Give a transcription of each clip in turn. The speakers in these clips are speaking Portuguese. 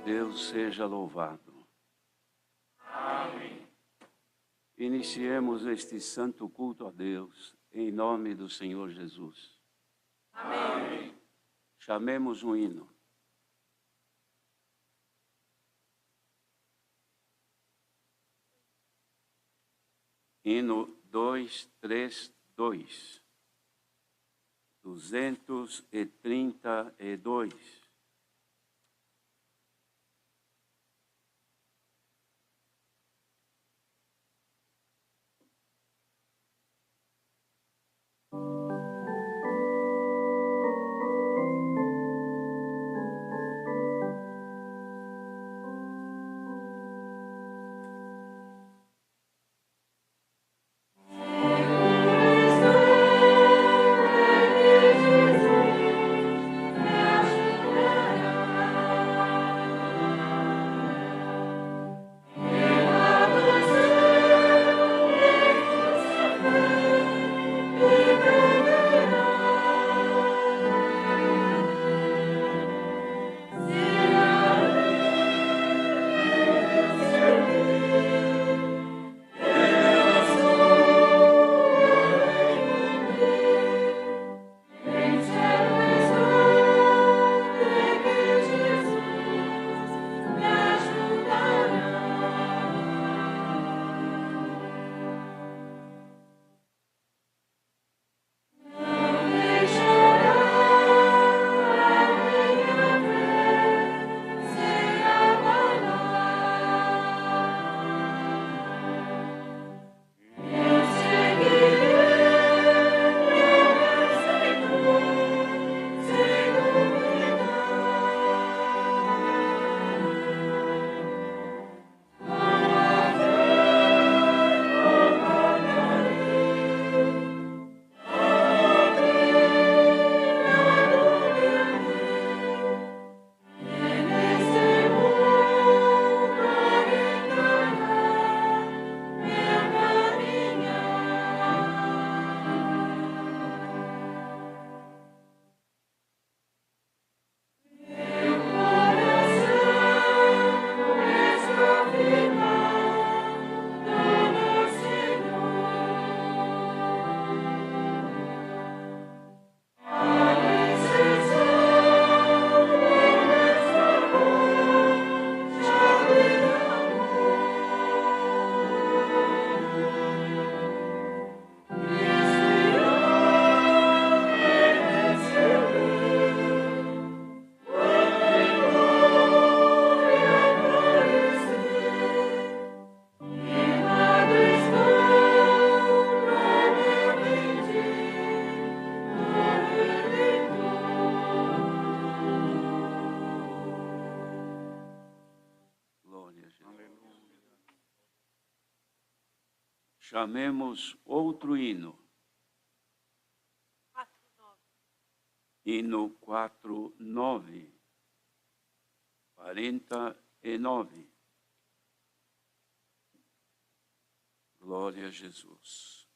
Deus seja louvado. Amém. Iniciemos este santo culto a Deus, em nome do Senhor Jesus. Amém. Chamemos um hino. Hino 232. 232. Chamemos outro hino. Hino 49. 49. Glória a Jesus.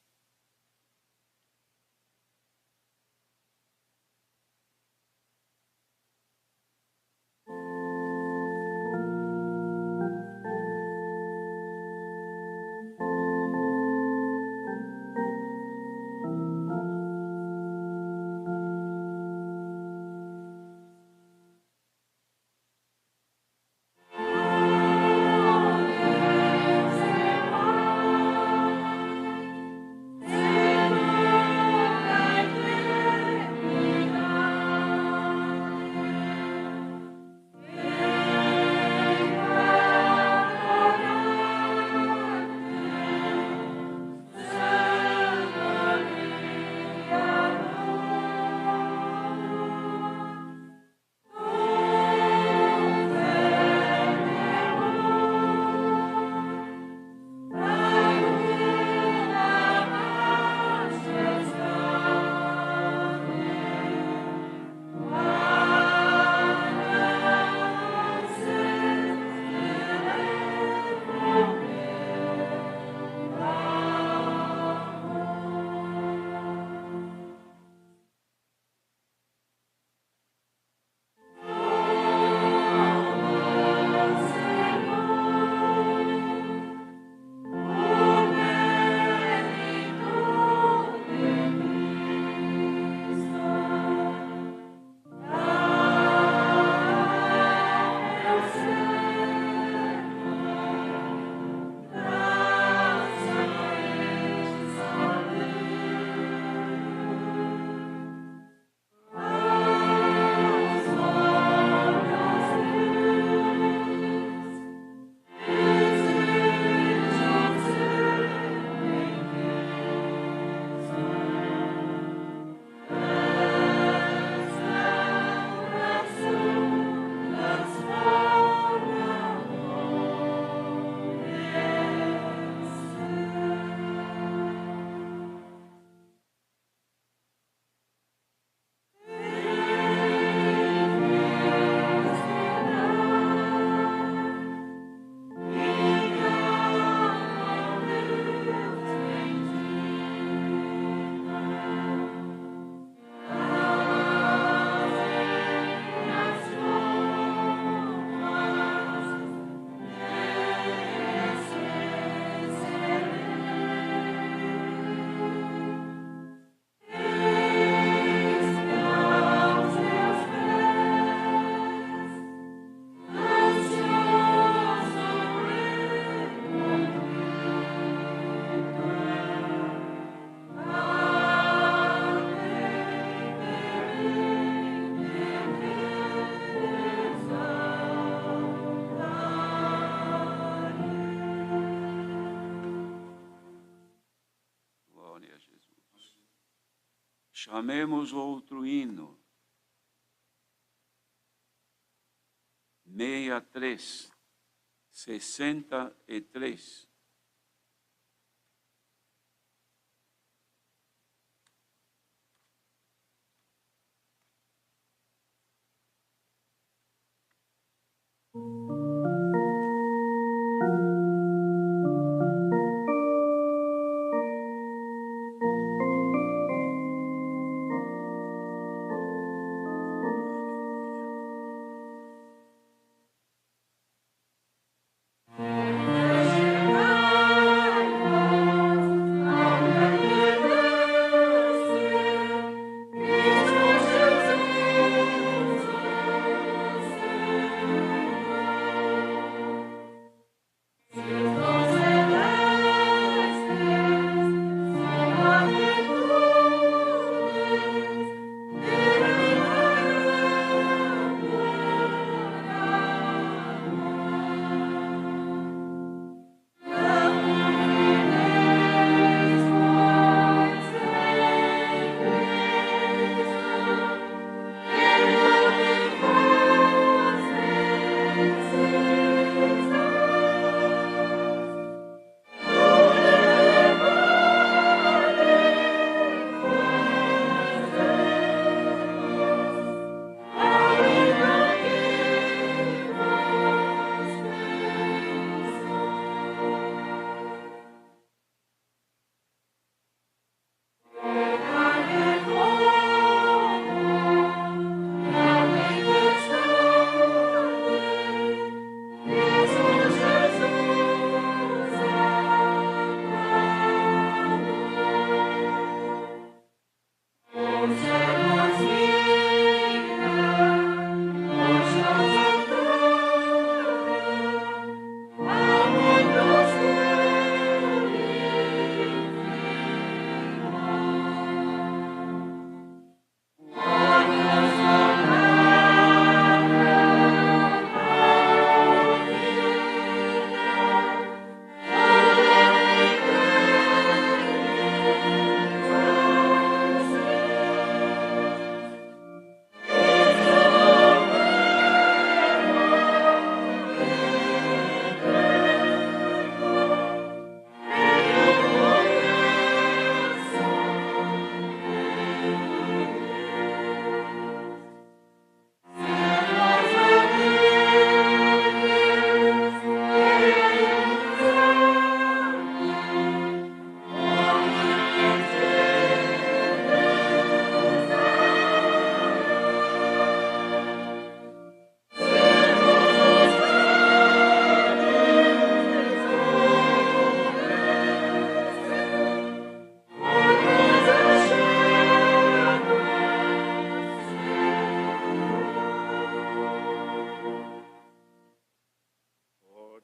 Chamemos outro hino. 63, 63.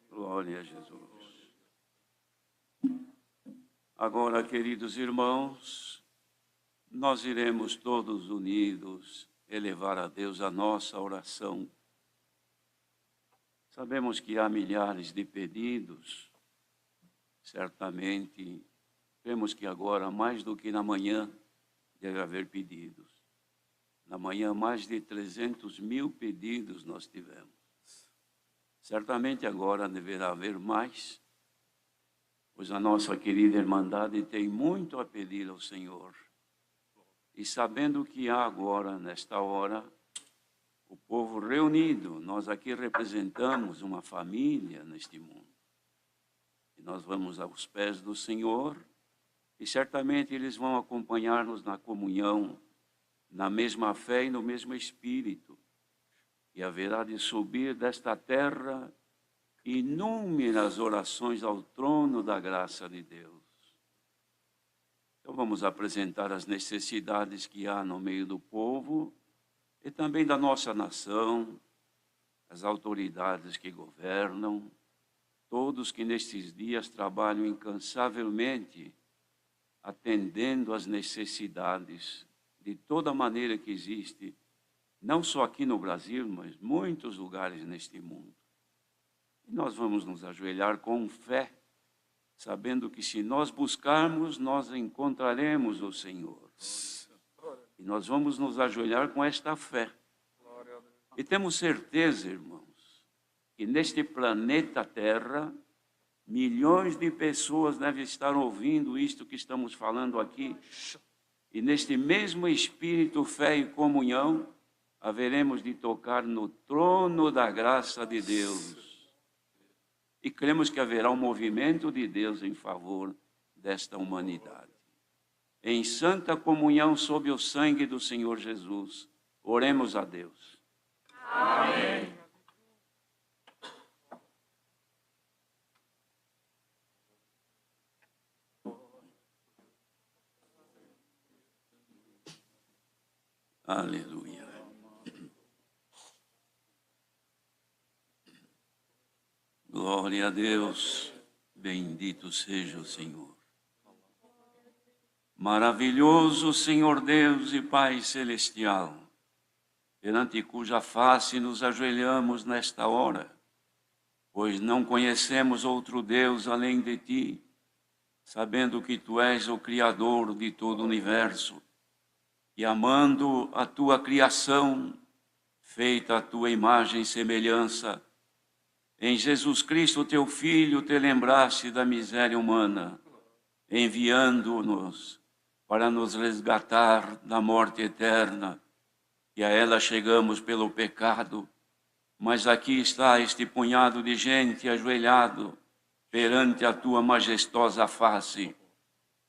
Glória a Jesus. Agora, queridos irmãos, nós iremos todos unidos elevar a Deus a nossa oração. Sabemos que há milhares de pedidos, certamente, vemos que agora, mais do que na manhã, deve haver pedidos. Na manhã, mais de 300 mil pedidos nós tivemos. Certamente agora deverá haver mais, pois a nossa querida Irmandade tem muito a pedir ao Senhor. E sabendo que há agora, nesta hora, o povo reunido, nós aqui representamos uma família neste mundo. E nós vamos aos pés do Senhor, e certamente eles vão acompanhar-nos na comunhão, na mesma fé e no mesmo Espírito. E haverá de subir desta terra inúmeras orações ao trono da graça de Deus. Então vamos apresentar as necessidades que há no meio do povo e também da nossa nação, as autoridades que governam, todos que nestes dias trabalham incansavelmente, atendendo às necessidades de toda maneira que existe, não só aqui no Brasil, mas muitos lugares neste mundo. E nós vamos nos ajoelhar com fé, sabendo que se nós buscarmos, nós encontraremos o Senhor. E nós vamos nos ajoelhar com esta fé. E temos certeza, irmãos, que neste planeta Terra, milhões de pessoas devem estar ouvindo isto que estamos falando aqui. E neste mesmo espírito, fé e comunhão, haveremos de tocar no trono da graça de Deus. E cremos que haverá um movimento de Deus em favor desta humanidade. Em santa comunhão sob o sangue do Senhor Jesus, oremos a Deus. Amém. Aleluia. Glória a Deus, bendito seja o Senhor. Maravilhoso Senhor Deus e Pai Celestial, perante cuja face nos ajoelhamos nesta hora, pois não conhecemos outro Deus além de Ti, sabendo que Tu és o Criador de todo o universo, e amando a Tua criação, feita a Tua imagem e semelhança, em Jesus Cristo, Teu Filho, Te lembraste da miséria humana, enviando-nos para nos resgatar da morte eterna, e a ela chegamos pelo pecado, mas aqui está este punhado de gente ajoelhado perante a Tua majestosa face.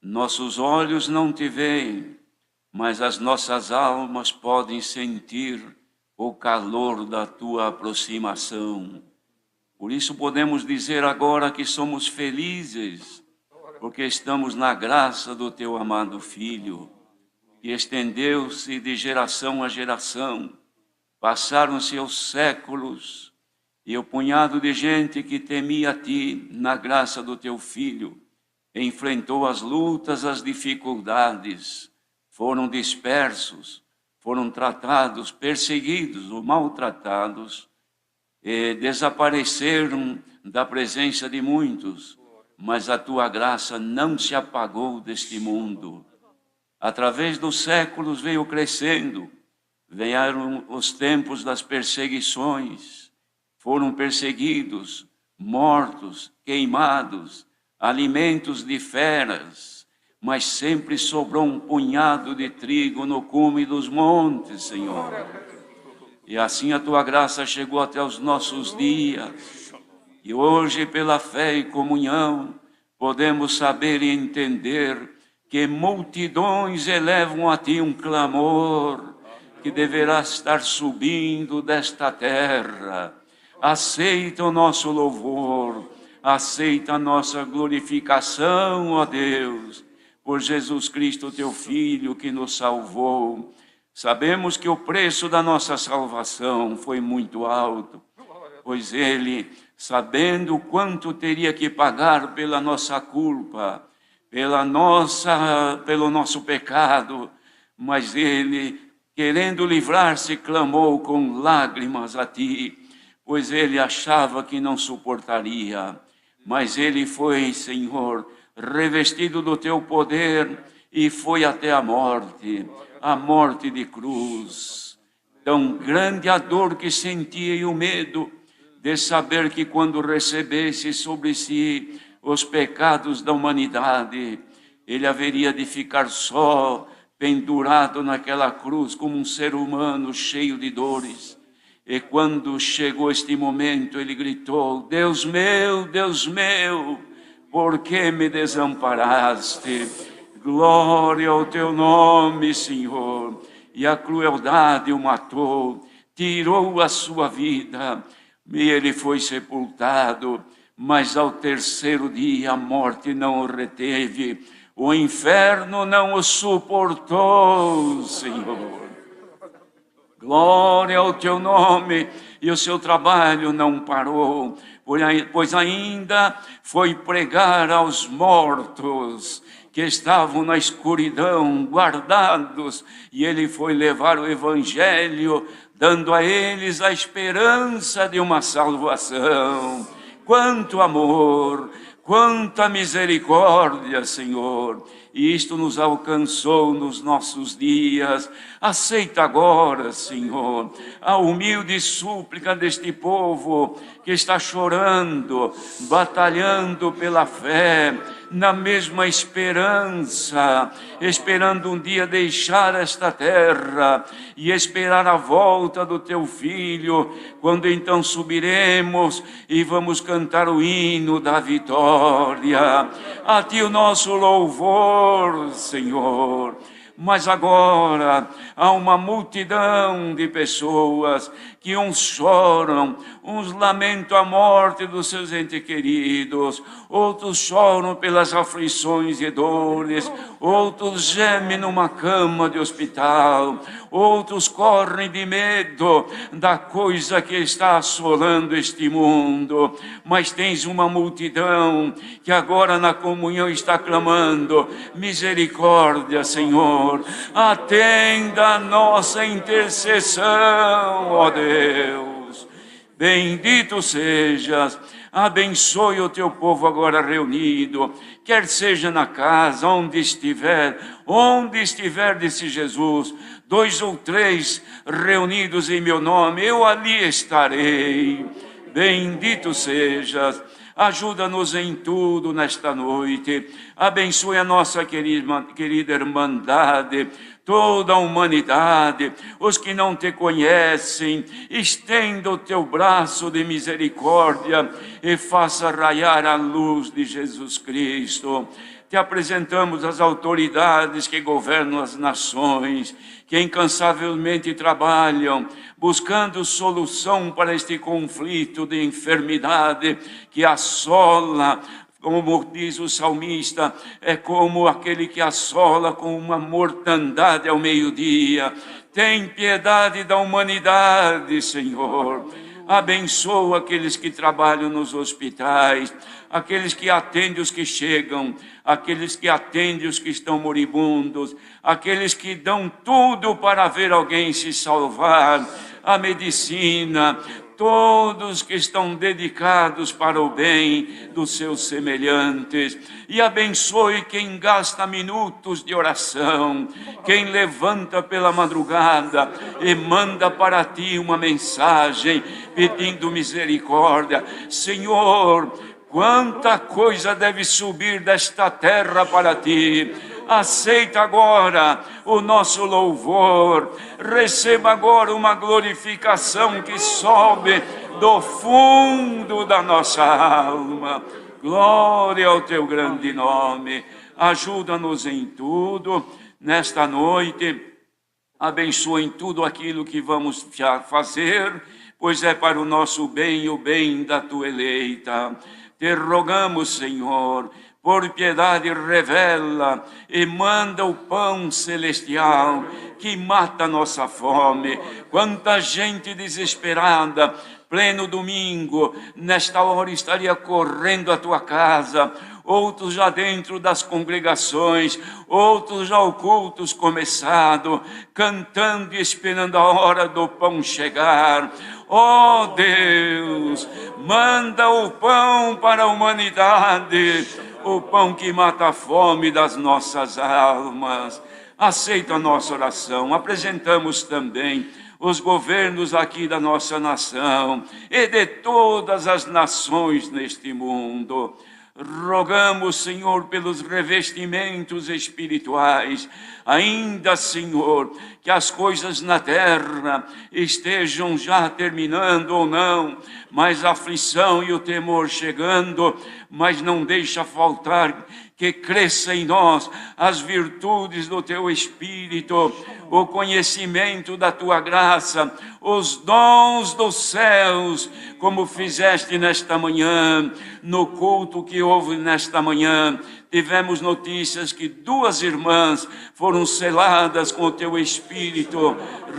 Nossos olhos não Te veem, mas as nossas almas podem sentir o calor da Tua aproximação. Por isso podemos dizer agora que somos felizes, porque estamos na graça do Teu amado Filho, que estendeu-se de geração a geração. Passaram-se os séculos, e o punhado de gente que temia a Ti, na graça do Teu Filho, enfrentou as lutas, as dificuldades, foram dispersos, foram tratados, perseguidos ou maltratados, e desapareceram da presença de muitos, mas a Tua graça não se apagou deste mundo. Através dos séculos veio crescendo, vieram os tempos das perseguições, foram perseguidos, mortos, queimados, alimentos de feras, mas sempre sobrou um punhado de trigo no cume dos montes, Senhor. E assim a Tua graça chegou até os nossos dias. E hoje, pela fé e comunhão, podemos saber e entender que multidões elevam a Ti um clamor que deverá estar subindo desta terra. Aceita o nosso louvor, aceita a nossa glorificação, ó Deus, por Jesus Cristo, Teu Filho, que nos salvou. Sabemos que o preço da nossa salvação foi muito alto, pois Ele, sabendo quanto teria que pagar pela nossa culpa, pelo nosso pecado, mas Ele, querendo livrar-se, clamou com lágrimas a Ti, pois Ele achava que não suportaria. Mas Ele foi, Senhor, revestido do Teu poder e foi até a morte de cruz. Tão grande a dor que sentia e o medo de saber que quando recebesse sobre si os pecados da humanidade, Ele haveria de ficar só, pendurado naquela cruz como um ser humano cheio de dores. E quando chegou este momento, Ele gritou: Deus meu, por que me desamparaste? Glória ao Teu nome, Senhor. E a crueldade o matou, tirou a sua vida, e Ele foi sepultado. Mas ao terceiro dia a morte não o reteve, o inferno não o suportou, Senhor. Glória ao Teu nome, e o Seu trabalho não parou, pois ainda foi pregar aos mortos que estavam na escuridão, guardados, e Ele foi levar o Evangelho, dando a eles a esperança de uma salvação. Quanto amor, quanta misericórdia, Senhor! e isto nos alcançou nos nossos dias. Aceita agora, Senhor, a humilde súplica deste povo que está chorando, batalhando pela fé, na mesma esperança, esperando um dia deixar esta terra e esperar a volta do teu Filho, quando então subiremos e vamos cantar o hino da vitória. A ti o nosso louvor, Senhor. Mas agora há uma multidão de pessoas que uns choram, uns lamentam a morte dos seus entes queridos, outros choram pelas aflições e dores, outros gemem numa cama de hospital, outros correm de medo da coisa que está assolando este mundo. Mas tens uma multidão que agora na comunhão está clamando: misericórdia, Senhor, atenda a nossa intercessão, ó Deus. Bendito sejas, abençoe o teu povo agora reunido, quer seja na casa, onde estiver, disse Jesus, 2 ou 3 reunidos em meu nome, eu ali estarei. Bendito sejas, ajuda-nos em tudo nesta noite, abençoe a nossa querida irmandade, toda a humanidade, os que não te conhecem, estenda o teu braço de misericórdia e faça raiar a luz de Jesus Cristo. Te apresentamos as autoridades que governam as nações, que incansavelmente trabalham, buscando solução para este conflito de enfermidade que assola. Como diz o salmista, é como aquele que assola com uma mortandade ao meio-dia. Tem piedade da humanidade, Senhor. Abençoa aqueles que trabalham nos hospitais, aqueles que atendem os que chegam, aqueles que atendem os que estão moribundos, aqueles que dão tudo para ver alguém se salvar, a medicina, todos que estão dedicados para o bem dos seus semelhantes. E abençoe quem gasta minutos de oração, quem levanta pela madrugada e manda para ti uma mensagem pedindo misericórdia. Senhor, quanta coisa deve subir desta terra para ti. Aceita agora o nosso louvor, receba agora uma glorificação que sobe do fundo da nossa alma. Glória ao teu grande nome, ajuda-nos em tudo, nesta noite, abençoa em tudo aquilo que vamos fazer, pois é para o nosso bem e o bem da tua eleita. Te rogamos, Senhor, por piedade revela e manda o pão celestial que mata a nossa fome. Quanta gente desesperada, pleno domingo, nesta hora estaria correndo à tua casa, outros já dentro das congregações, outros já cultos começado, cantando e esperando a hora do pão chegar. Ó Deus, manda o pão para a humanidade, o pão que mata a fome das nossas almas. Aceita a nossa oração. Apresentamos também os governos aqui da nossa nação e de todas as nações neste mundo. Rogamos, Senhor, pelos revestimentos espirituais, ainda, Senhor, que as coisas na terra estejam já terminando ou não, mas a aflição e o temor chegando, mas não deixa faltar que cresça em nós as virtudes do teu Espírito, o conhecimento da tua graça, os dons dos céus, como fizeste nesta manhã, no culto que houve nesta manhã. Tivemos notícias que 2 irmãs foram seladas com o teu Espírito,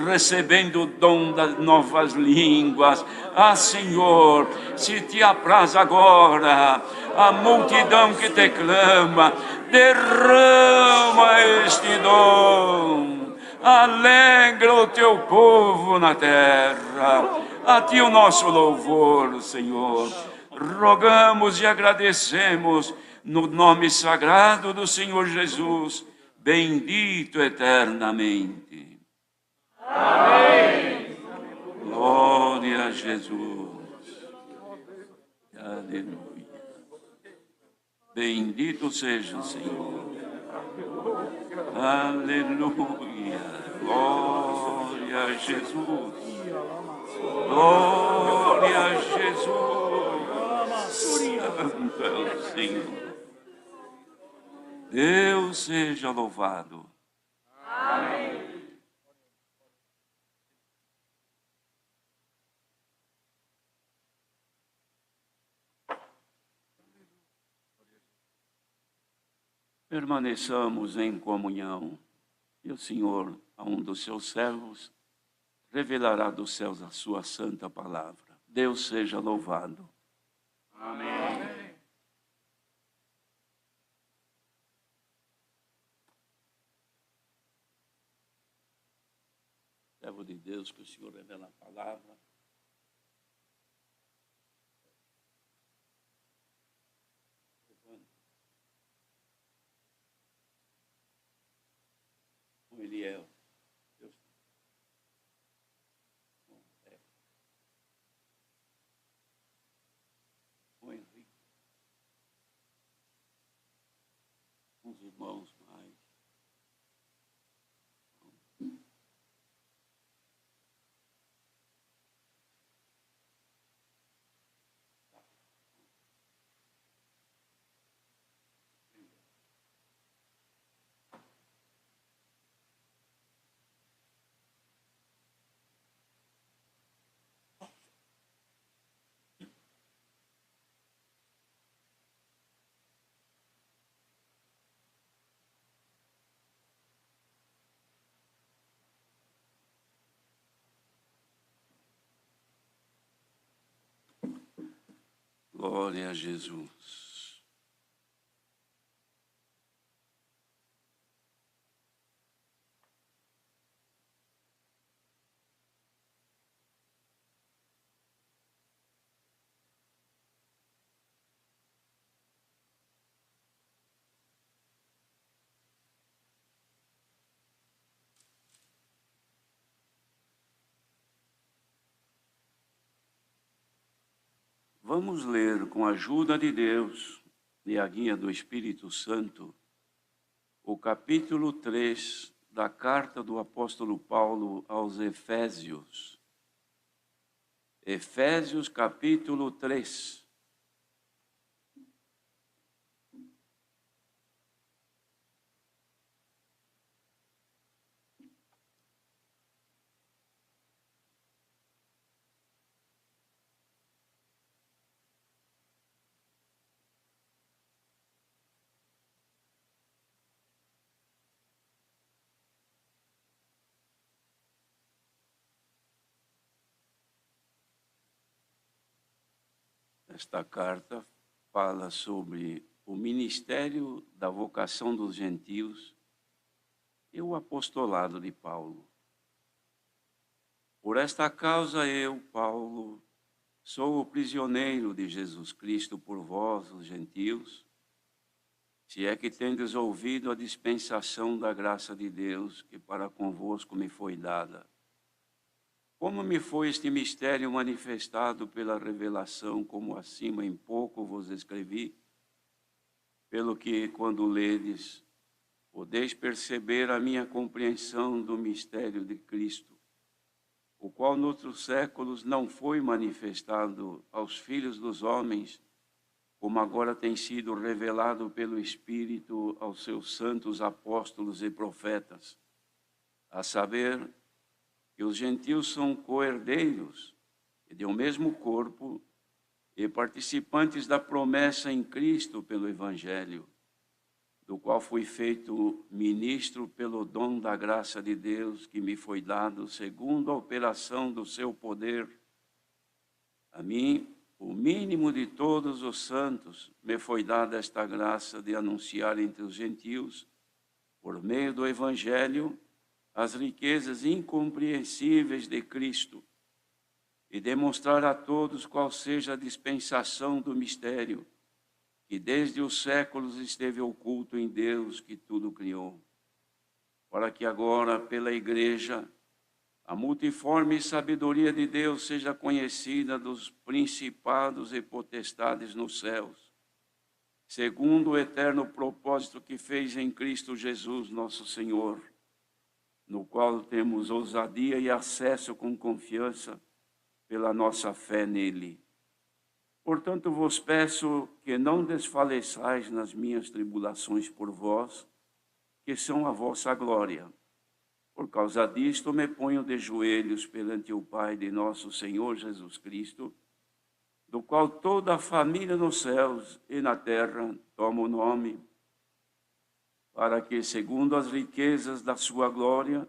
recebendo o dom das novas línguas. Ah, Senhor, se te apraz agora, a multidão que te clama, derrama este dom, alegra o teu povo na terra. A ti o nosso louvor, Senhor. Rogamos e agradecemos no nome sagrado do Senhor Jesus, bendito eternamente. Amém. Glória a Jesus. Aleluia. Bendito seja o Senhor. Aleluia. Glória a Jesus. Glória a Jesus. Santo é o Senhor. Deus seja louvado. Amém. Permaneçamos em comunhão, e o Senhor, a um dos seus servos, revelará dos céus a sua santa palavra. Deus seja louvado. Amém. Servo de Deus, que o Senhor revela a palavra. Com Eliel. Deus. Com Henrique. Com os irmãos mais. Glória a Jesus. Vamos ler, com a ajuda de Deus e a guia do Espírito Santo, o capítulo 3 da carta do apóstolo Paulo aos Efésios. Efésios, capítulo 3. Esta carta fala sobre o ministério da vocação dos gentios e o apostolado de Paulo. Por esta causa eu, Paulo, sou o prisioneiro de Jesus Cristo por vós, os gentios, se é que tendes ouvido a dispensação da graça de Deus que para convosco me foi dada. Como me foi este mistério manifestado pela revelação, como acima em pouco vos escrevi, pelo que, quando ledes, podeis perceber a minha compreensão do mistério de Cristo, o qual noutros séculos não foi manifestado aos filhos dos homens, como agora tem sido revelado pelo Espírito aos seus santos apóstolos e profetas, a saber, que os gentios são co-herdeiros e de um mesmo corpo e participantes da promessa em Cristo pelo Evangelho, do qual fui feito ministro pelo dom da graça de Deus que me foi dado segundo a operação do seu poder. A mim, o mínimo de todos os santos, me foi dada esta graça de anunciar entre os gentios, por meio do Evangelho, as riquezas incompreensíveis de Cristo e demonstrar a todos qual seja a dispensação do mistério, que desde os séculos esteve oculto em Deus que tudo criou, para que agora, pela Igreja, a multiforme sabedoria de Deus seja conhecida dos principados e potestades nos céus, segundo o eterno propósito que fez em Cristo Jesus, nosso Senhor, no qual temos ousadia e acesso com confiança pela nossa fé nele. Portanto, vos peço que não desfaleçais nas minhas tribulações por vós, que são a vossa glória. Por causa disto, me ponho de joelhos perante o Pai de nosso Senhor Jesus Cristo, do qual toda a família nos céus e na terra toma o nome, para que, segundo as riquezas da sua glória,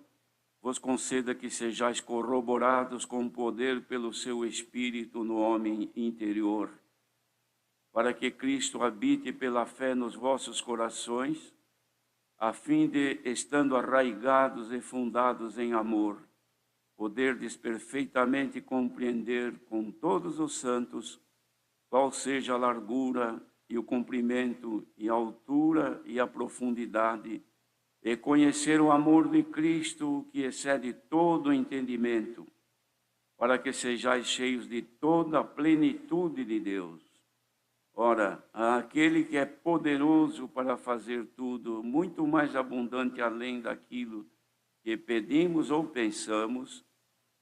vos conceda que sejais corroborados com poder pelo seu Espírito no homem interior, para que Cristo habite pela fé nos vossos corações, a fim de, estando arraigados e fundados em amor, poderdes perfeitamente compreender com todos os santos qual seja a largura e o comprimento e a altura e a profundidade, e conhecer o amor de Cristo que excede todo o entendimento, para que sejais cheios de toda a plenitude de Deus. Ora, aquele que é poderoso para fazer tudo, muito mais abundante além daquilo que pedimos ou pensamos,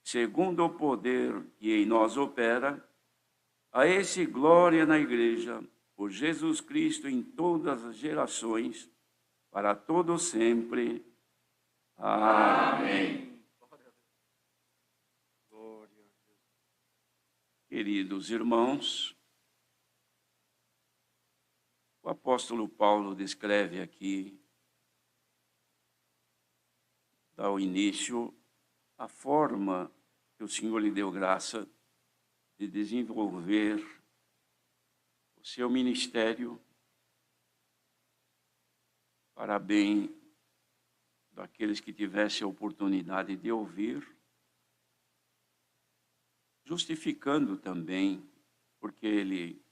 segundo o poder que em nós opera, a esse glória na Igreja, por Jesus Cristo em todas as gerações, para todo sempre. Amém. Queridos irmãos, o apóstolo Paulo descreve aqui, dá o início, a forma que o Senhor lhe deu graça de desenvolver o seu ministério para bem daqueles que tivessem a oportunidade de ouvir, justificando também, porque ele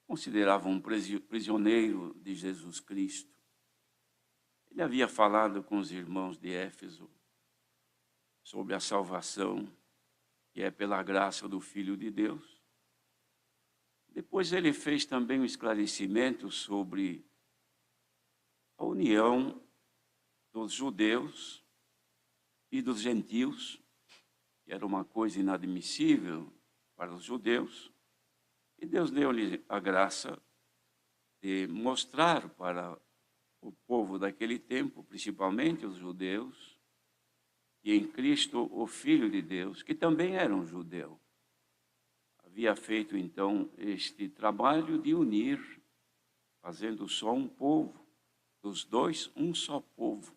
considerava um prisioneiro de Jesus Cristo. Ele havia falado com os irmãos de Éfeso sobre a salvação que é pela graça do Filho de Deus. Depois ele fez também um esclarecimento sobre a união dos judeus e dos gentios, que era uma coisa inadmissível para os judeus. E Deus deu-lhe a graça de mostrar para o povo daquele tempo, principalmente os judeus, que em Cristo, o Filho de Deus, que também era um judeu, havia feito então este trabalho de unir, fazendo só um povo, dos dois, um só povo.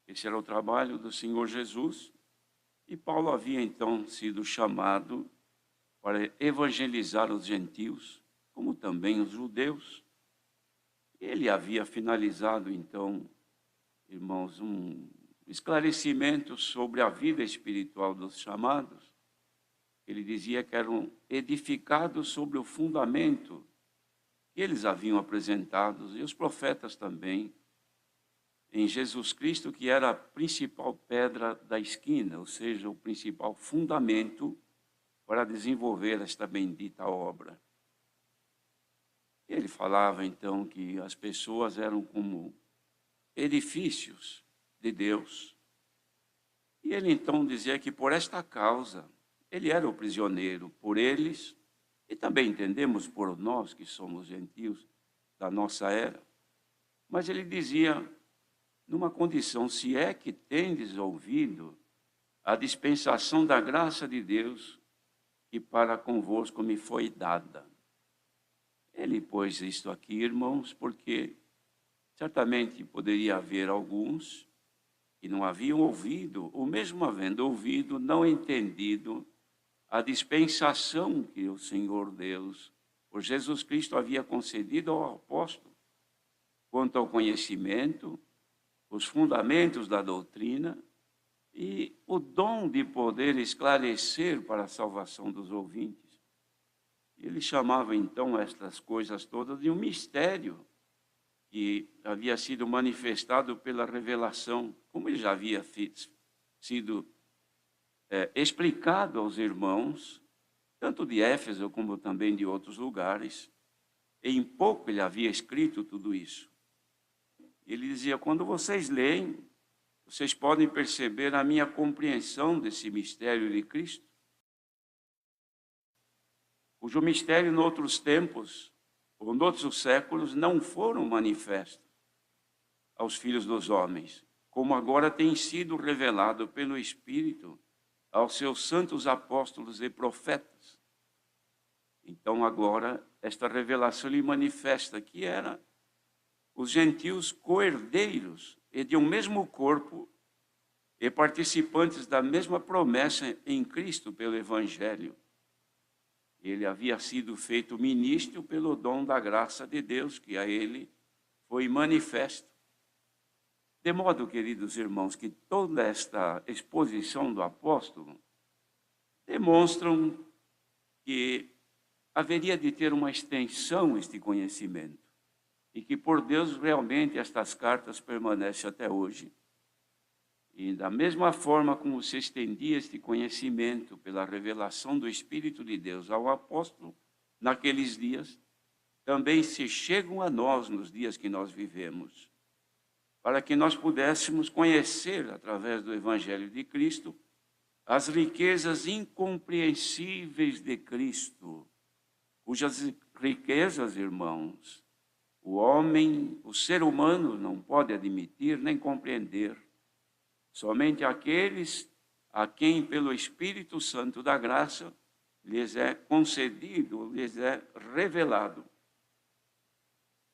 Esse era o trabalho do Senhor Jesus, e Paulo havia então sido chamado para evangelizar os gentios, como também os judeus. Ele havia finalizado, então, irmãos, um esclarecimento sobre a vida espiritual dos chamados. Ele dizia que eram edificados sobre o fundamento que eles haviam apresentado, e os profetas também, em Jesus Cristo, que era a principal pedra da esquina, ou seja, o principal fundamento para desenvolver esta bendita obra. Ele falava então que as pessoas eram como edifícios de Deus. E ele então dizia que por esta causa ele era o prisioneiro, por eles, e também entendemos por nós que somos gentios da nossa era. Mas ele dizia, numa condição, se é que tendes ouvido a dispensação da graça de Deus, que para convosco me foi dada. Ele pôs isto aqui, irmãos, porque certamente poderia haver alguns que não haviam ouvido, ou mesmo havendo ouvido, não entendido a dispensação que o Senhor Deus, por Jesus Cristo, havia concedido ao apóstolo, quanto ao conhecimento, os fundamentos da doutrina, e o dom de poder esclarecer para a salvação dos ouvintes. Ele chamava então estas coisas todas de um mistério que havia sido manifestado pela revelação, como ele já havia sido explicado aos irmãos, tanto de Éfeso como também de outros lugares. Em pouco ele havia escrito tudo isso. Ele dizia: quando vocês leem, vocês podem perceber a minha compreensão desse mistério de Cristo, cujo mistério, em outros tempos, ou em outros séculos, não foram manifestos aos filhos dos homens, como agora tem sido revelado pelo Espírito aos seus santos apóstolos e profetas. Então agora esta revelação lhe manifesta que era os gentios co-herdeiros e de um mesmo corpo e participantes da mesma promessa em Cristo pelo Evangelho. Ele havia sido feito ministro pelo dom da graça de Deus, que a ele foi manifesto. De modo, queridos irmãos, que toda esta exposição do apóstolo demonstram que haveria de ter uma extensão este conhecimento e que por Deus realmente estas cartas permanecem até hoje. E da mesma forma como se estendia este conhecimento pela revelação do Espírito de Deus ao apóstolo naqueles dias, também se chegam a nós nos dias que nós vivemos, para que nós pudéssemos conhecer, através do Evangelho de Cristo, as riquezas incompreensíveis de Cristo, cujas riquezas, irmãos, o homem, o ser humano não pode admitir nem compreender. Somente aqueles a quem, pelo Espírito Santo da graça, lhes é concedido, lhes é revelado.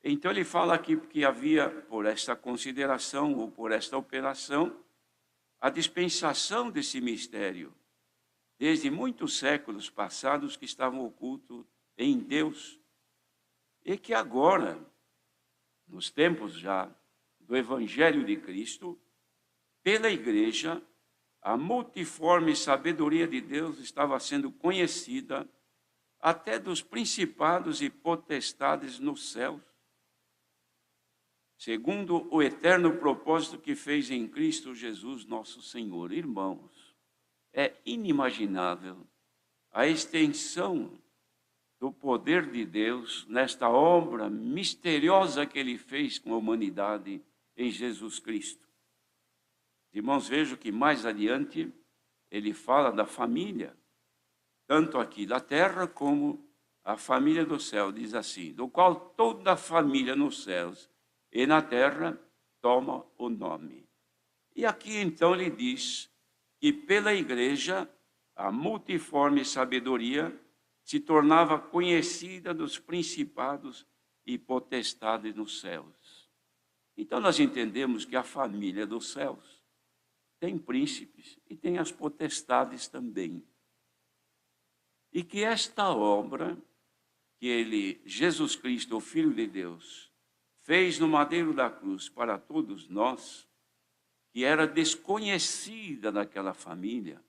Então ele fala aqui que havia, por esta consideração ou por esta operação, a dispensação desse mistério, desde muitos séculos passados que estavam ocultos em Deus, e que agora, nos tempos já do Evangelho de Cristo, pela igreja, a multiforme sabedoria de Deus estava sendo conhecida até dos principados e potestades nos céus, segundo o eterno propósito que fez em Cristo Jesus nosso Senhor. Irmãos, é inimaginável a extensão do poder de Deus nesta obra misteriosa que Ele fez com a humanidade em Jesus Cristo. Irmãos, vejam que mais adiante ele fala da família, tanto aqui da terra como a família do céu, diz assim: do qual toda a família nos céus e na terra toma o nome. E aqui então ele diz que pela igreja a multiforme sabedoria se tornava conhecida dos principados e potestades nos céus. Então nós entendemos que a família dos céus tem príncipes e tem as potestades também. E que esta obra que Jesus Cristo, o Filho de Deus, fez no madeiro da cruz para todos nós, que era desconhecida daquela família,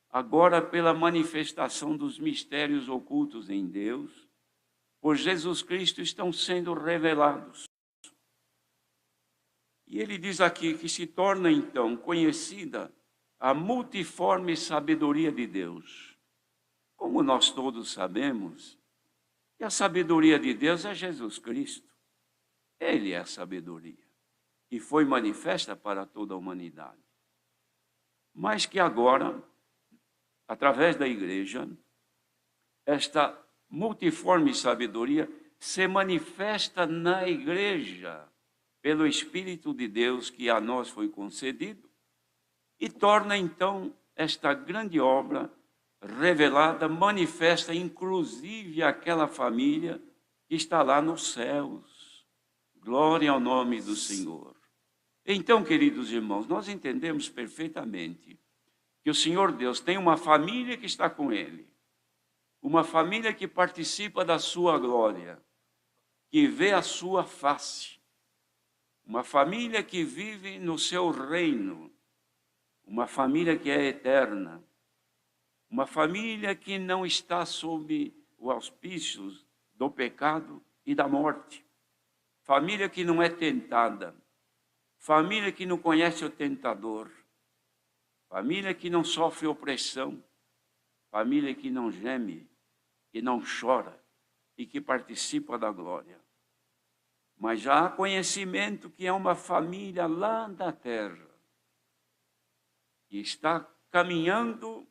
agora pela manifestação dos mistérios ocultos em Deus, por Jesus Cristo estão sendo revelados. E ele diz aqui que se torna então conhecida a multiforme sabedoria de Deus. Como nós todos sabemos, que a sabedoria de Deus é Jesus Cristo. Ele é a sabedoria, que foi manifesta para toda a humanidade. Mas que agora, através da igreja, esta multiforme sabedoria se manifesta na igreja, pelo Espírito de Deus que a nós foi concedido, e torna então esta grande obra revelada, manifesta inclusive aquela família que está lá nos céus. Glória ao nome do Senhor. Então, queridos irmãos, nós entendemos perfeitamente que o Senhor Deus tem uma família que está com Ele, uma família que participa da sua glória, que vê a sua face, uma família que vive no seu reino, uma família que é eterna, uma família que não está sob os auspícios do pecado e da morte. Família que não é tentada, família que não conhece o tentador, família que não sofre opressão, família que não geme, que não chora e que participa da glória. Mas já há conhecimento que é uma família lá da terra, que está caminhando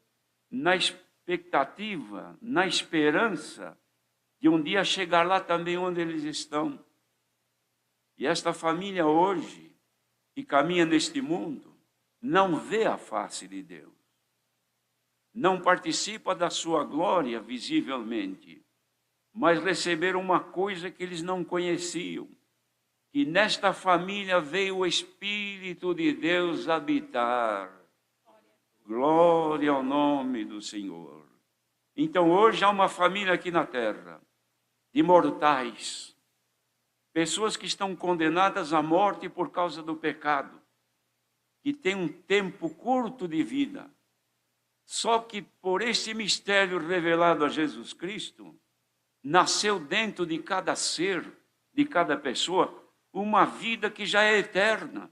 na expectativa, na esperança de um dia chegar lá também onde eles estão. E esta família hoje, que caminha neste mundo, não vê a face de Deus, não participa da sua glória visivelmente, mas receberam uma coisa que eles não conheciam, que nesta família veio o Espírito de Deus habitar. Glória ao nome do Senhor. Então hoje há uma família aqui na terra, de mortais, pessoas que estão condenadas à morte por causa do pecado, que têm um tempo curto de vida. Só que por esse mistério revelado a Jesus Cristo, nasceu dentro de cada ser, de cada pessoa, uma vida que já é eterna.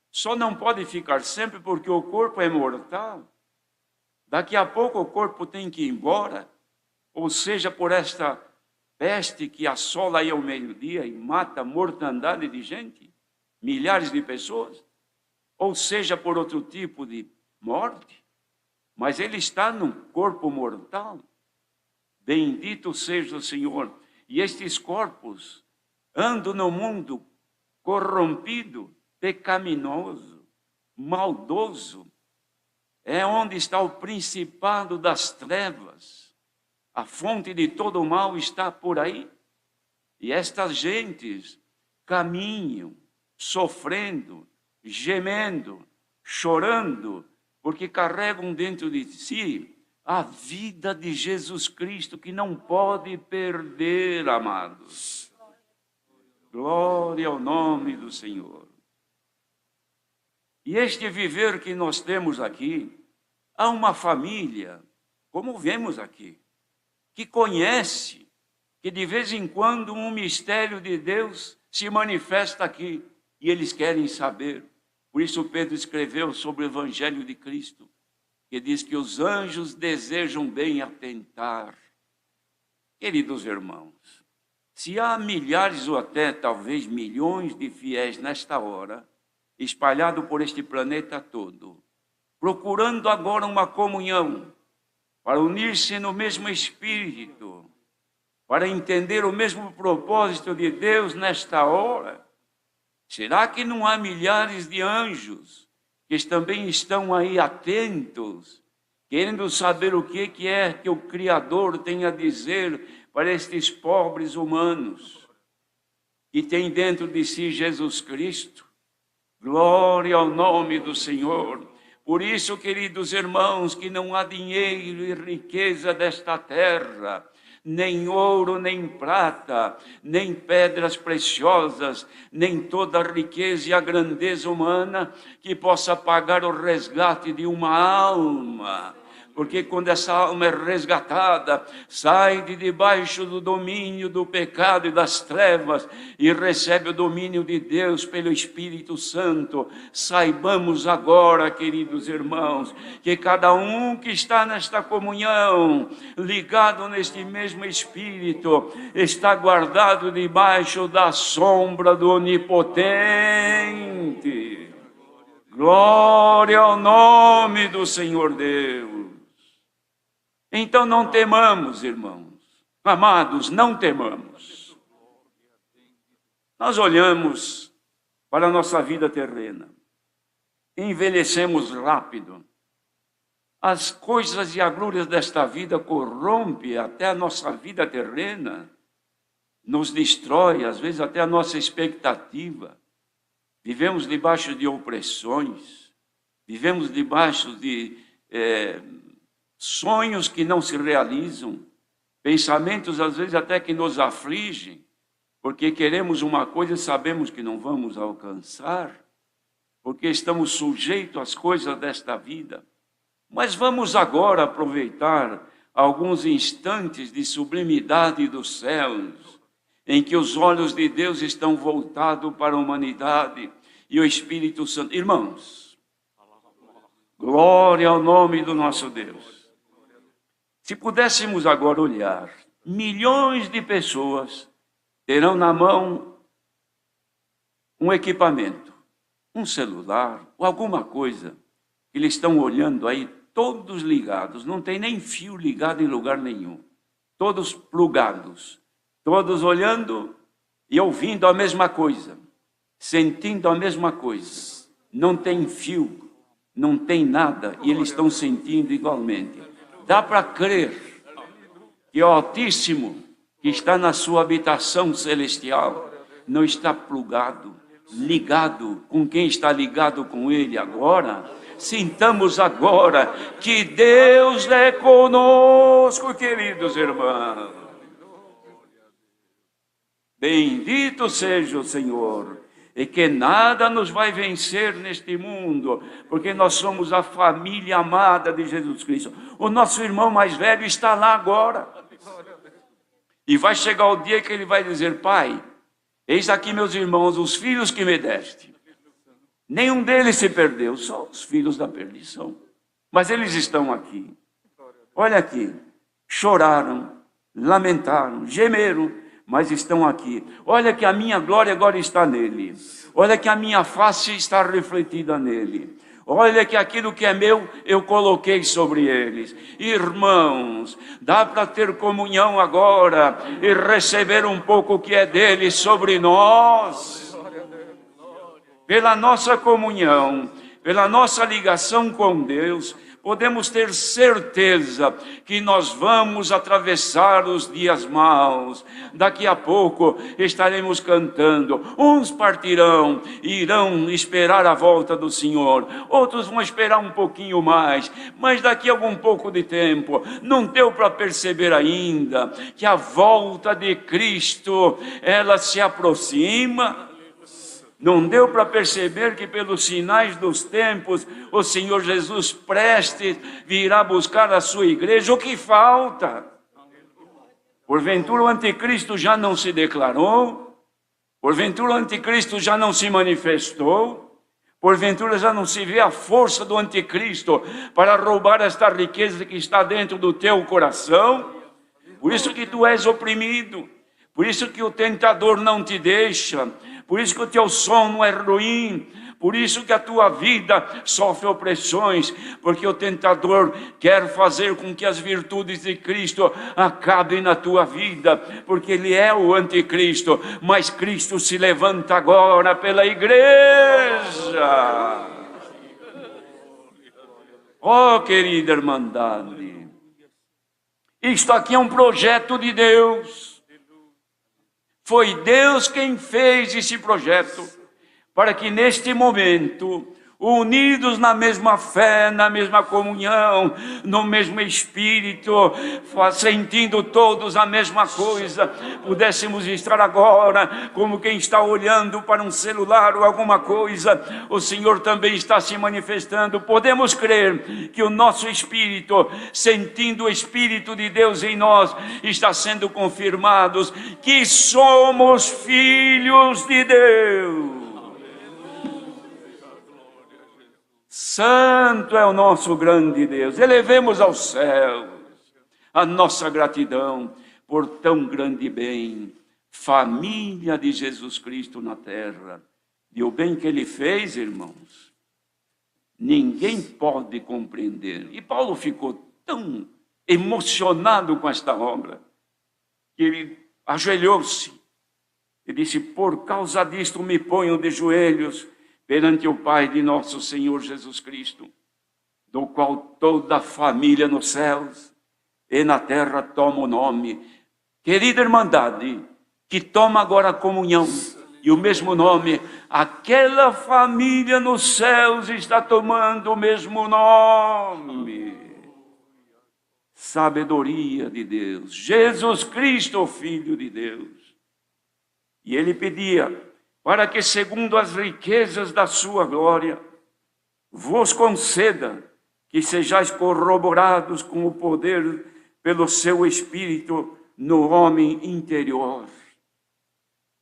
Só não pode ficar sempre porque o corpo é mortal. Daqui a pouco o corpo tem que ir embora, ou seja, por esta peste que assola aí ao meio-dia e mata mortandade de gente, milhares de pessoas, ou seja, por outro tipo de morte, mas ele está num corpo mortal. Bendito seja o Senhor. E estes corpos andam no mundo corrompido, pecaminoso, maldoso. É onde está o principado das trevas. A fonte de todo o mal está por aí. E estas gentes caminham, sofrendo, gemendo, chorando, porque carregam dentro de si a vida de Jesus Cristo, que não pode perder, amados. Glória ao nome do Senhor. E este viver que nós temos aqui, há uma família, como vemos aqui, que conhece, que de vez em quando um mistério de Deus se manifesta aqui, e eles querem saber. Por isso Pedro escreveu sobre o Evangelho de Cristo, que diz que os anjos desejam bem atentar. Queridos irmãos, se há milhares ou até talvez milhões de fiéis nesta hora, espalhados por este planeta todo, procurando agora uma comunhão, para unir-se no mesmo Espírito, para entender o mesmo propósito de Deus nesta hora, será que não há milhares de anjos que também estão aí atentos, querendo saber o que é que o Criador tem a dizer para estes pobres humanos, que tem dentro de si Jesus Cristo? Glória ao nome do Senhor. Por isso, queridos irmãos, que não há dinheiro e riqueza desta terra, nem ouro, nem prata, nem pedras preciosas, nem toda a riqueza e a grandeza humana que possa pagar o resgate de uma alma. Porque quando essa alma é resgatada, sai de debaixo do domínio do pecado e das trevas e recebe o domínio de Deus pelo Espírito Santo. Saibamos agora, queridos irmãos, que cada um que está nesta comunhão, ligado neste mesmo Espírito, está guardado debaixo da sombra do Onipotente. Glória ao nome do Senhor Deus. Então não temamos, irmãos, amados, não temamos. Nós olhamos para a nossa vida terrena, envelhecemos rápido, as coisas e a glória desta vida corrompe até a nossa vida terrena, nos destrói, às vezes até a nossa expectativa. Vivemos debaixo de opressões, vivemos debaixo de sonhos que não se realizam, pensamentos às vezes até que nos afligem, porque queremos uma coisa e sabemos que não vamos alcançar, porque estamos sujeitos às coisas desta vida. Mas vamos agora aproveitar alguns instantes de sublimidade dos céus, em que os olhos de Deus estão voltados para a humanidade e o Espírito Santo. Irmãos, glória ao nome do nosso Deus. Se pudéssemos agora olhar, milhões de pessoas terão na mão um equipamento, um celular ou alguma coisa que eles estão olhando aí, todos ligados, não tem nem fio ligado em lugar nenhum, todos plugados, todos olhando e ouvindo a mesma coisa, sentindo a mesma coisa, não tem fio, não tem nada, e eles estão sentindo igualmente. Dá para crer que o Altíssimo, que está na sua habitação celestial, não está plugado, ligado com quem está ligado com Ele agora. Sintamos agora que Deus é conosco, queridos irmãos. Bendito seja o Senhor, e que nada nos vai vencer neste mundo, porque nós somos a família amada de Jesus Cristo. O nosso irmão mais velho está lá agora. E vai chegar o dia que ele vai dizer: Pai, eis aqui meus irmãos, os filhos que me deste. Nenhum deles se perdeu, só os filhos da perdição. Mas eles estão aqui. Olha aqui, choraram, lamentaram, gemeram, mas estão aqui. Olha que a minha glória agora está nele. Olha que a minha face está refletida nele. Olha que aquilo que é meu, eu coloquei sobre eles. Irmãos, dá para ter comunhão agora e receber um pouco o que é dele sobre nós. Pela nossa comunhão, pela nossa ligação com Deus, podemos ter certeza que nós vamos atravessar os dias maus. Daqui a pouco estaremos cantando. Uns partirão e irão esperar a volta do Senhor. Outros vão esperar um pouquinho mais. Mas daqui a algum pouco de tempo, não deu para perceber ainda que a volta de Cristo, ela se aproxima. Não deu para perceber que pelos sinais dos tempos, o Senhor Jesus prestes virá buscar a sua igreja. O que falta? Porventura o anticristo já não se declarou? Porventura o anticristo já não se manifestou? Porventura já não se vê a força do anticristo para roubar esta riqueza que está dentro do teu coração? Por isso que tu és oprimido, por isso que o tentador não te deixa, por isso que o teu sono é ruim, por isso que a tua vida sofre opressões, porque o tentador quer fazer com que as virtudes de Cristo acabem na tua vida, porque ele é o anticristo, mas Cristo se levanta agora pela igreja. Oh, querida irmandade, isto aqui é um projeto de Deus. Foi Deus quem fez esse projeto, para que neste momento, unidos na mesma fé, na mesma comunhão, no mesmo Espírito, sentindo todos a mesma coisa, pudéssemos estar agora como quem está olhando para um celular ou alguma coisa. O Senhor também está se manifestando. Podemos crer que o nosso Espírito, sentindo o Espírito de Deus em nós, está sendo confirmados que somos filhos de Deus. Santo é o nosso grande Deus. Elevemos aos céus a nossa gratidão por tão grande bem, família de Jesus Cristo na terra. E o bem que Ele fez, irmãos, ninguém pode compreender. E Paulo ficou tão emocionado com esta obra, que ele ajoelhou-se e disse: por causa disto me ponho de joelhos perante o Pai de nosso Senhor Jesus Cristo, do qual toda a família nos céus e na terra toma o nome. Querida irmandade, que toma agora a comunhão e o mesmo nome, aquela família nos céus está tomando o mesmo nome. Sabedoria de Deus, Jesus Cristo, o Filho de Deus. E ele pedia para que, segundo as riquezas da sua glória, vos conceda que sejais corroborados com o poder pelo seu Espírito no homem interior.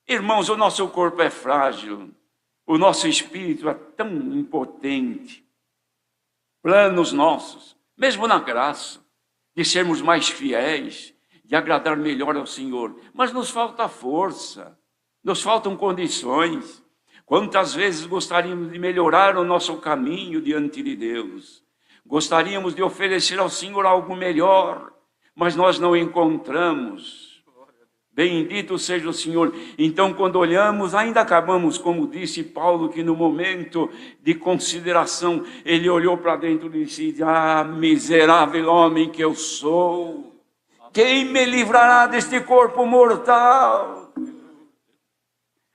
Irmãos, o nosso corpo é frágil, o nosso espírito é tão impotente. Planos nossos, mesmo na graça, de sermos mais fiéis, de agradar melhor ao Senhor, mas nos falta força, nos faltam condições. Quantas vezes gostaríamos de melhorar o nosso caminho diante de Deus, gostaríamos de oferecer ao Senhor algo melhor, mas nós não encontramos. Bendito seja o Senhor. Então, quando olhamos, ainda acabamos, como disse Paulo, que no momento de consideração, ele olhou para dentro e disse: ah, miserável homem que eu sou, quem me livrará deste corpo mortal?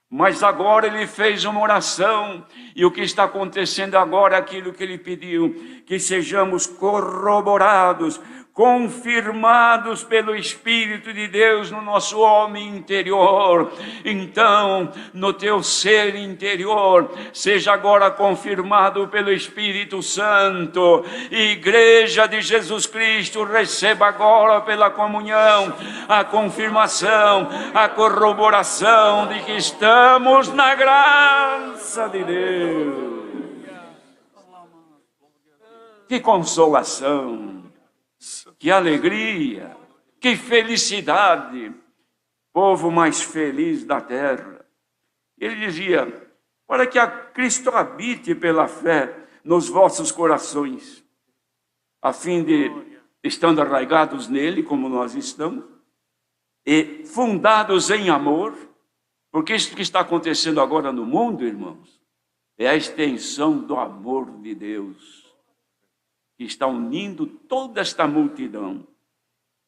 Mas agora ele fez uma oração, e o que está acontecendo agora é aquilo que ele pediu, que sejamos corroborados, confirmados pelo Espírito de Deus no nosso homem interior. Então, no teu ser interior, seja agora confirmado pelo Espírito Santo. Igreja de Jesus Cristo, receba agora pela comunhão a confirmação, a corroboração de que estamos na graça de Deus. Que consolação! Que alegria, que felicidade, povo mais feliz da terra. Ele dizia: para que a Cristo habite pela fé nos vossos corações, a fim de, estando arraigados nele, como nós estamos, e fundados em amor, porque isso que está acontecendo agora no mundo, irmãos, é a extensão do amor de Deus, que está unindo toda esta multidão.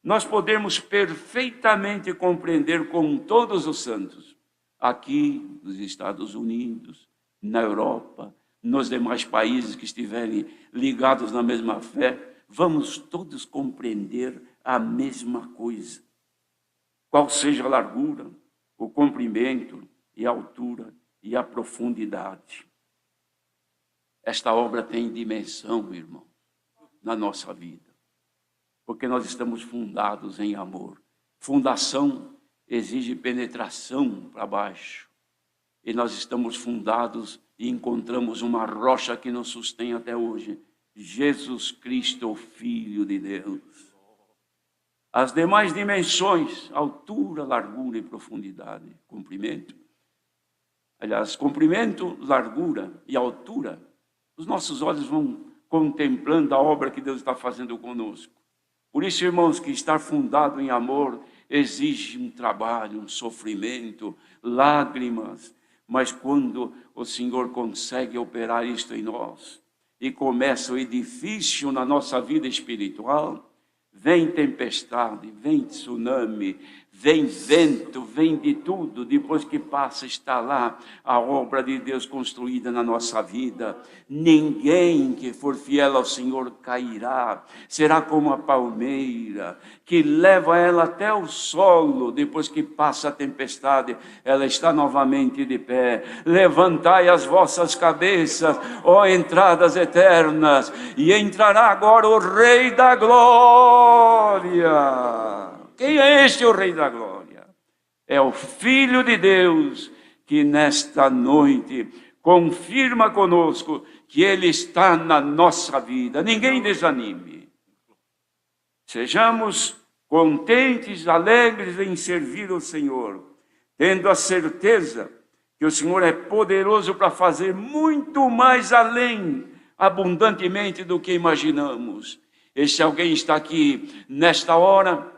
Nós podemos perfeitamente compreender com todos os santos, aqui nos Estados Unidos, na Europa, nos demais países que estiverem ligados na mesma fé, vamos todos compreender a mesma coisa. Qual seja a largura, o comprimento e a altura e a profundidade. Esta obra tem dimensão, irmão, na nossa vida, porque nós estamos fundados em amor. Fundação exige penetração para baixo, e nós estamos fundados e encontramos uma rocha que nos sustém até hoje, Jesus Cristo, o Filho de Deus. As demais dimensões, altura, largura e profundidade, comprimento. Aliás, comprimento, largura e altura, os nossos olhos vão contemplando a obra que Deus está fazendo conosco. Por isso, irmãos, que estar fundado em amor exige um trabalho, um sofrimento, lágrimas, mas quando o Senhor consegue operar isto em nós e começa o edifício na nossa vida espiritual, vem tempestade, vem tsunami, vem vento, vem de tudo. Depois que passa, está lá a obra de Deus construída na nossa vida. Ninguém que for fiel ao Senhor cairá. Será como a palmeira que leva ela até o solo. Depois que passa a tempestade, ela está novamente de pé. Levantai as vossas cabeças, ó entradas eternas, e entrará agora o Rei da Glória. Quem é este, o Rei da Glória? É o Filho de Deus, que nesta noite confirma conosco que Ele está na nossa vida. Ninguém desanime. Sejamos contentes, alegres em servir o Senhor, tendo a certeza que o Senhor é poderoso para fazer muito mais além, abundantemente do que imaginamos. E se alguém está aqui nesta hora,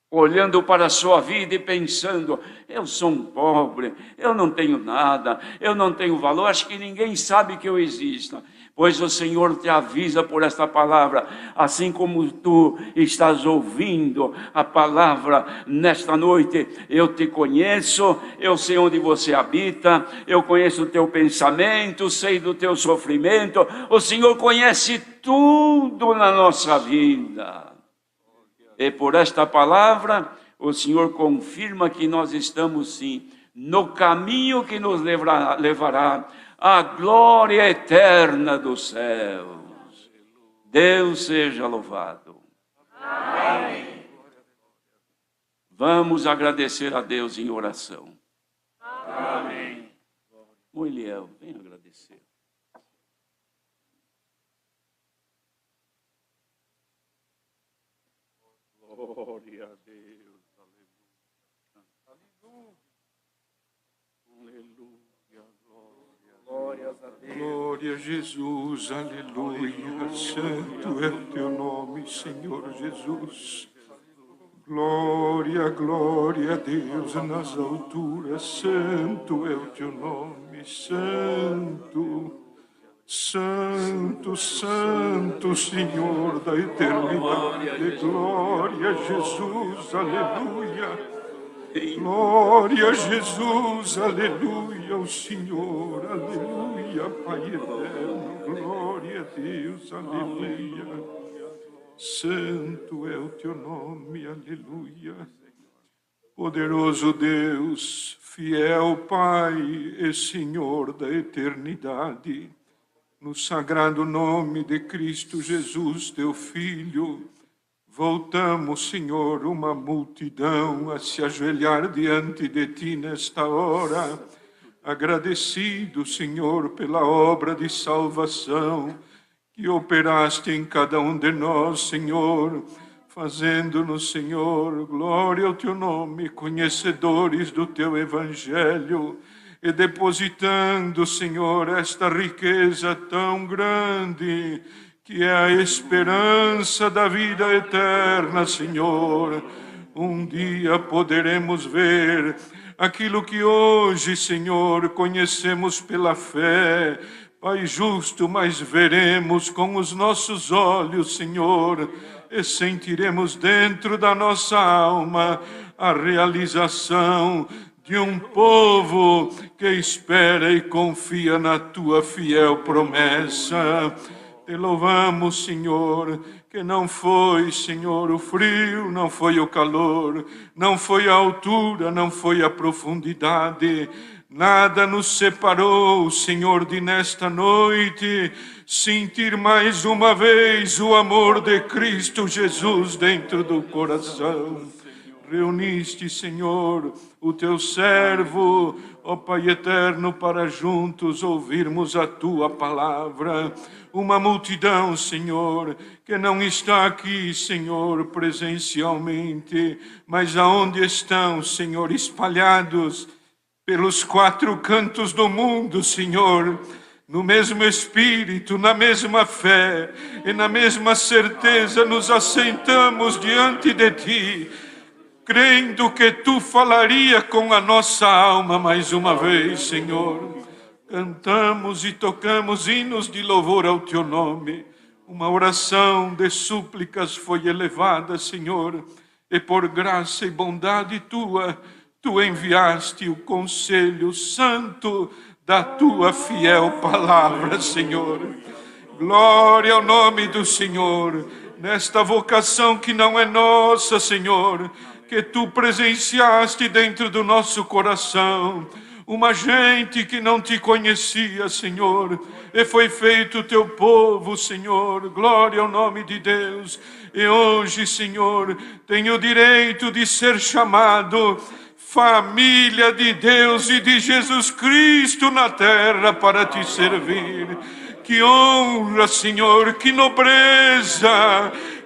olhando para a sua vida e pensando: eu sou um pobre, eu não tenho nada, eu não tenho valor, acho que ninguém sabe que eu existo. Pois o Senhor te avisa por esta palavra, assim como tu estás ouvindo a palavra nesta noite. Eu te conheço, eu sei onde você habita, eu conheço o teu pensamento, sei do teu sofrimento. O Senhor conhece tudo na nossa vida. E por esta palavra, o Senhor confirma que nós estamos sim no caminho que nos levará à glória eterna dos céus. Deus seja louvado. Amém. Vamos agradecer a Deus em oração. Amém. Moiliel, vem agradecer. Glória a Deus, aleluia. Aleluia, Glórias a Deus. Glória a Jesus, aleluia. Santo é o teu nome, Senhor Jesus. Glória, glória a Deus nas alturas. Santo é o teu nome, Santo. Santo, Santo, Senhor da eternidade. Glória a Jesus, aleluia. Glória a Jesus, aleluia, o Senhor, aleluia, Pai eterno, glória a Deus, aleluia. Santo é o teu nome, aleluia. Poderoso Deus, fiel Pai e Senhor da eternidade, no sagrado nome de Cristo Jesus, teu Filho, voltamos, Senhor, uma multidão a se ajoelhar diante de Ti nesta hora, agradecido, Senhor, pela obra de salvação que operaste em cada um de nós, Senhor, fazendo-nos, Senhor, glória ao Teu nome, conhecedores do Teu Evangelho, e depositando, Senhor, esta riqueza tão grande, que é a esperança da vida eterna, Senhor. Um dia poderemos ver aquilo que hoje, Senhor, conhecemos pela fé, Pai justo, mas veremos com os nossos olhos, Senhor, e sentiremos dentro da nossa alma a realização de um povo que espera e confia na Tua fiel promessa. Te louvamos, Senhor, que não foi, Senhor, o frio, não foi o calor, não foi a altura, não foi a profundidade. Nada nos separou, Senhor, de nesta noite sentir mais uma vez o amor de Cristo Jesus dentro do coração. Reuniste, Senhor, o Teu servo, ó Pai eterno, para juntos ouvirmos a Tua palavra. Uma multidão, Senhor, que não está aqui, Senhor, presencialmente, mas aonde estão, Senhor, espalhados pelos 4 cantos do mundo, Senhor, no mesmo Espírito, na mesma fé e na mesma certeza nos assentamos diante de Ti, crendo que Tu falaria com a nossa alma mais uma vez, Senhor. Cantamos e tocamos hinos de louvor ao Teu nome. Uma oração de súplicas foi elevada, Senhor, e por graça e bondade Tua, Tu enviaste o conselho santo da Tua fiel palavra, Senhor. Glória ao nome do Senhor, nesta vocação que não é nossa, Senhor, que Tu presenciaste dentro do nosso coração. Uma gente que não Te conhecia, Senhor, e foi feito Teu povo, Senhor. Glória ao nome de Deus. E hoje, Senhor, tenho o direito de ser chamado família de Deus e de Jesus Cristo na terra para Te servir. Que honra, Senhor, que nobreza,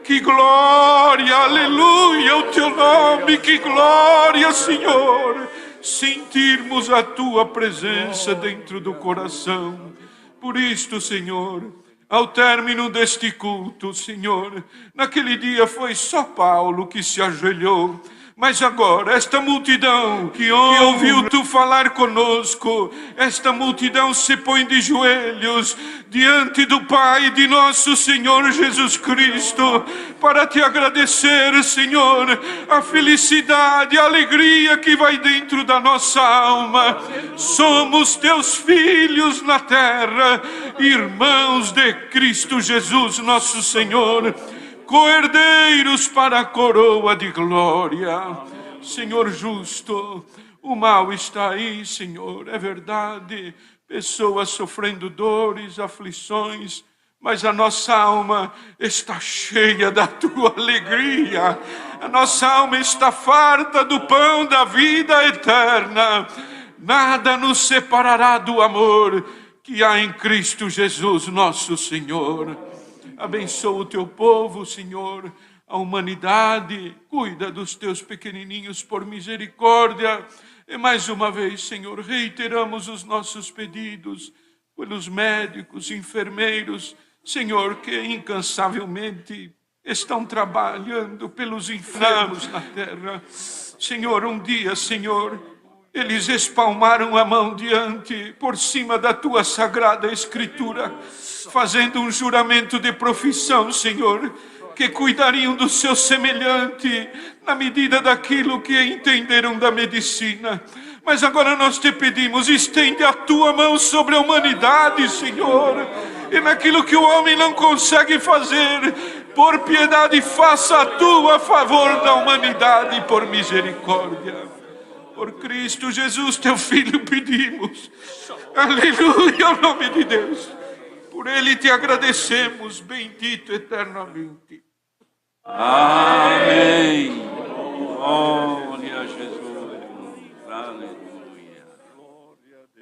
que glória, aleluia, o Teu nome, que glória, Senhor, sentirmos a Tua presença dentro do coração. Por isto, Senhor, ao término deste culto, Senhor, naquele dia foi só Paulo que se ajoelhou, mas agora, esta multidão que ouviu Tu falar conosco, esta multidão se põe de joelhos diante do Pai de nosso Senhor Jesus Cristo, para Te agradecer, Senhor, a felicidade, a alegria que vai dentro da nossa alma. Somos Teus filhos na terra, irmãos de Cristo Jesus, nosso Senhor, co-herdeiros para a coroa de glória. Senhor justo, o mal está aí, Senhor, é verdade. Pessoas sofrendo dores, aflições, mas a nossa alma está cheia da tua alegria. A nossa alma está farta do pão da vida eterna. Nada nos separará do amor que há em Cristo Jesus, nosso Senhor. Abençoa o teu povo, Senhor, a humanidade. Cuida dos teus pequenininhos por misericórdia. E mais uma vez, Senhor, reiteramos os nossos pedidos pelos médicos, enfermeiros, Senhor, que incansavelmente estão trabalhando pelos enfermos na terra. Senhor, um dia, Senhor, eles espalmaram a mão diante, por cima da tua sagrada escritura, fazendo um juramento de profissão, Senhor, que cuidariam do seu semelhante na medida daquilo que entenderam da medicina. Mas agora nós te pedimos, estende a tua mão sobre a humanidade, Senhor, e naquilo que o homem não consegue fazer, por piedade, faça a tua a favor da humanidade, por misericórdia. Por Cristo Jesus, teu Filho, pedimos. Aleluia, ao nome de Deus. Por Ele te agradecemos, bendito eternamente. Amém. Glória a Jesus. Aleluia.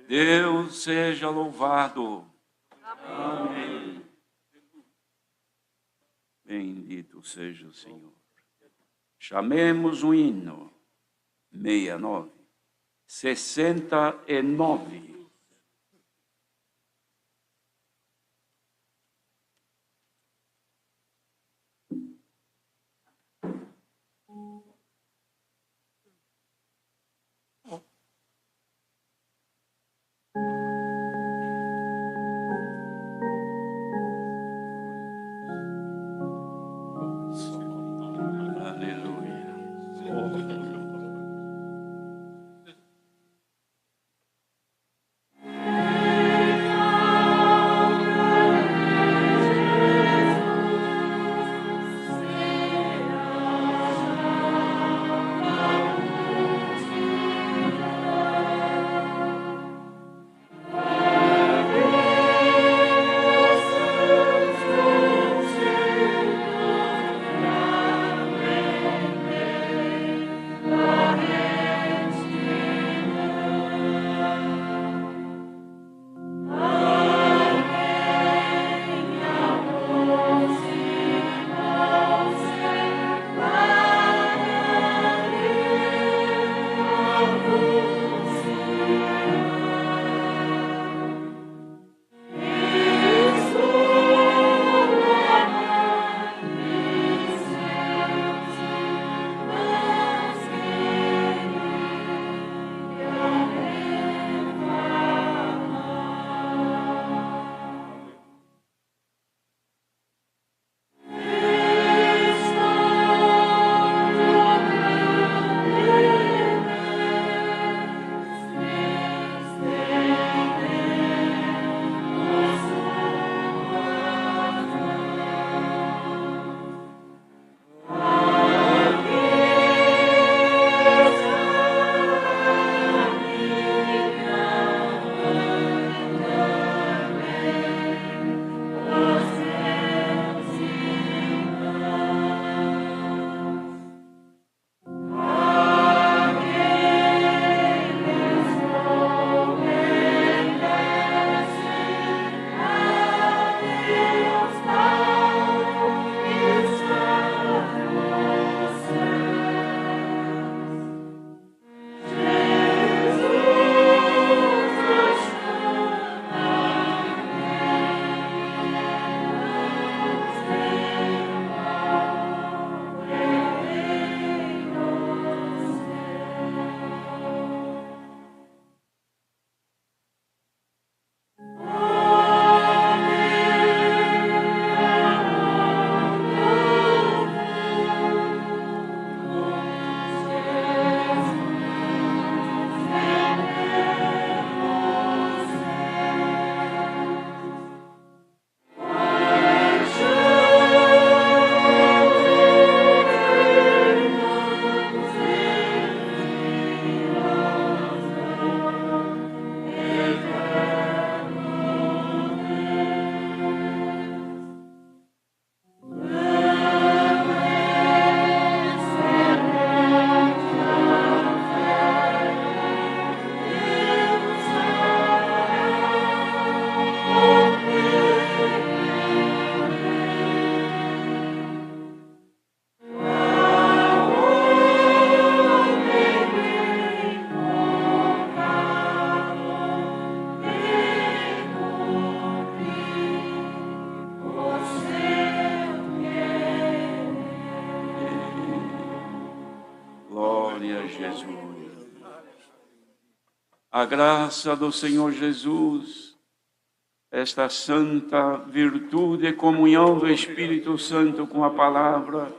Deus seja louvado. Amém. Bendito seja o Senhor. Chamemos o hino 69. Jesus. A graça do Senhor Jesus, esta santa virtude e comunhão do Espírito Santo com a palavra,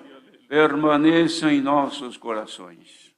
permaneça em nossos corações.